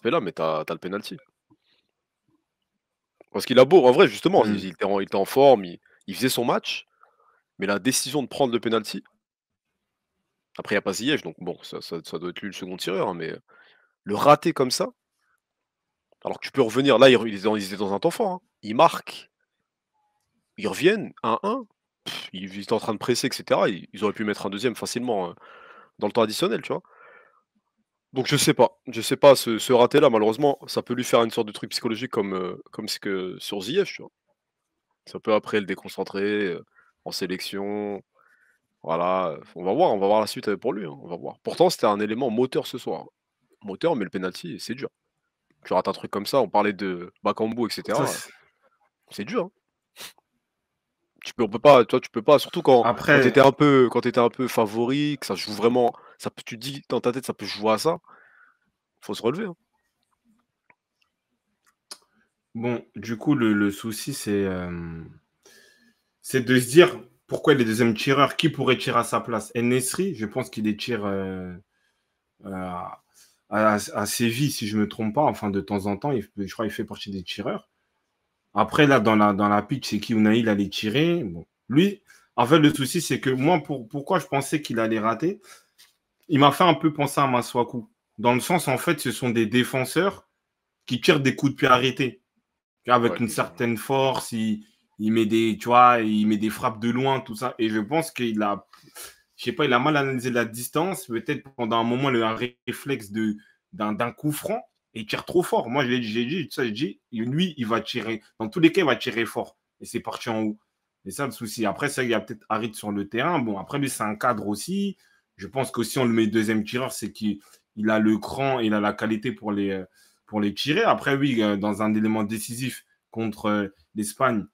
aspect-là, mais t'as as le penalty. Parce qu'il a beau en vrai, justement, Mmh. il était en forme, il faisait son match, mais la décision de prendre le penalty, après il y a pas Ziyech, donc bon, ça doit être lui le second tireur, hein, mais le rater comme ça, alors que tu peux revenir là, ils étaient dans un temps fort, hein. Ils marquent, ils reviennent 1-1, ils étaient en train de presser et cetera, ils auraient pu mettre un deuxième facilement, dans le temps additionnel, tu vois? Donc je sais pas ce raté-là malheureusement, ça peut lui faire une sorte de truc psychologique comme ce que sur Ziyech, tu vois? Ça peut après le déconcentrer, en sélection, voilà, on va voir la suite, pour lui, hein, on va voir. Pourtant c'était un élément moteur ce soir, hein. Moteur, mais le penalty, c'est dur. Tu rates un truc comme ça, on parlait de Bakambu et Ça, cetera, c'est dur, hein. On peut pas, toi, tu peux pas, surtout quand tu après, étais un peu favori, que ça joue vraiment, ça peut tu te dis dans ta tête ça peut jouer à ça, faut se relever, hein. bon, du coup, le souci, c'est de se dire pourquoi les deuxièmes tireurs, qui pourrait tirer à sa place? En-Nesyri, je pense qu'il les tire à, à Séville, si je ne me trompe pas. Enfin, de temps en temps, je crois qu'il fait partie des tireurs. Après, là, dans la pitch, c'est qui Unai, il allait tirer. Bon, lui, en fait, le souci, c'est que moi, pourquoi je pensais qu'il allait rater, il m'a fait un peu penser à Masuaku. Dans le sens, en fait, ce sont des défenseurs qui tirent des coups de pied arrêtés. Avec Ouais, une certaine force, il met des, tu vois, il met des frappes de loin, tout ça. Et je pense qu'il a, je sais pas, il a mal analysé la distance. Peut-être pendant un moment, il a un réflexe d'un coup franc et il tire trop fort. Moi, j'ai dit, lui, il va tirer. Dans tous les cas, il va tirer fort. Et c'est parti en haut. Et ça, le souci. Après, ça, il y a peut-être Harit sur le terrain. Bon, après, lui, c'est un cadre aussi. Je pense qu'aussi, on le met deuxième tireur, c'est qu'il a le cran, il a la qualité pour les tirer. Après, oui, dans un élément décisif contre l'Espagne,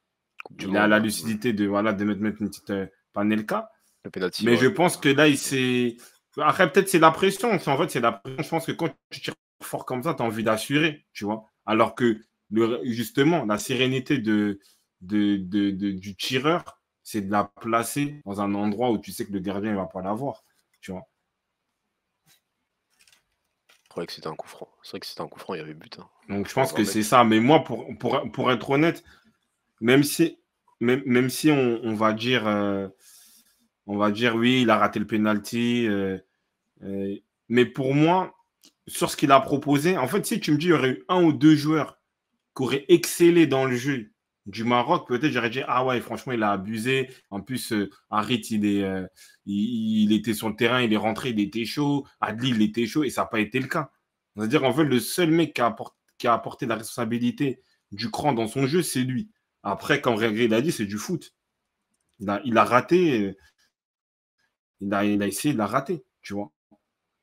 coupe du il a la monde, lucidité de, voilà, de mettre une petite Panelka. le penalty, Mais ouais. je pense que là, il s'est. Après, peut-être c'est la pression. En fait, c'est la pression. Je pense que quand tu tires fort comme ça, tu as envie d'assurer, tu vois. Alors que, justement, la sérénité du tireur, c'est de la placer dans un endroit où tu sais que le gardien ne va pas l'avoir, tu vois. C'est vrai que c'était un coup franc. C'est vrai que c'était un coup franc, il y avait but, hein. Donc, je Dans pense un que c'est mètre. ça. Mais moi, pour être honnête, même si, même si on va dire, oui, il a raté le penalty. Mais pour moi, sur ce qu'il a proposé, en fait, si tu me dis qu'il y aurait eu un ou deux joueurs qui auraient excellé dans le jeu du Maroc, peut-être j'aurais dit, ah ouais, franchement, il a abusé. En plus, Harit, il était sur le terrain, il est rentré, il était chaud. Adli, il était chaud et ça n'a pas été le cas. C'est-à-dire, en fait, le seul mec qui a apporté la responsabilité du cran dans son jeu, c'est lui. Après, comme Régé l'a dit, c'est du foot. Il a raté, il a essayé de la rater, tu vois.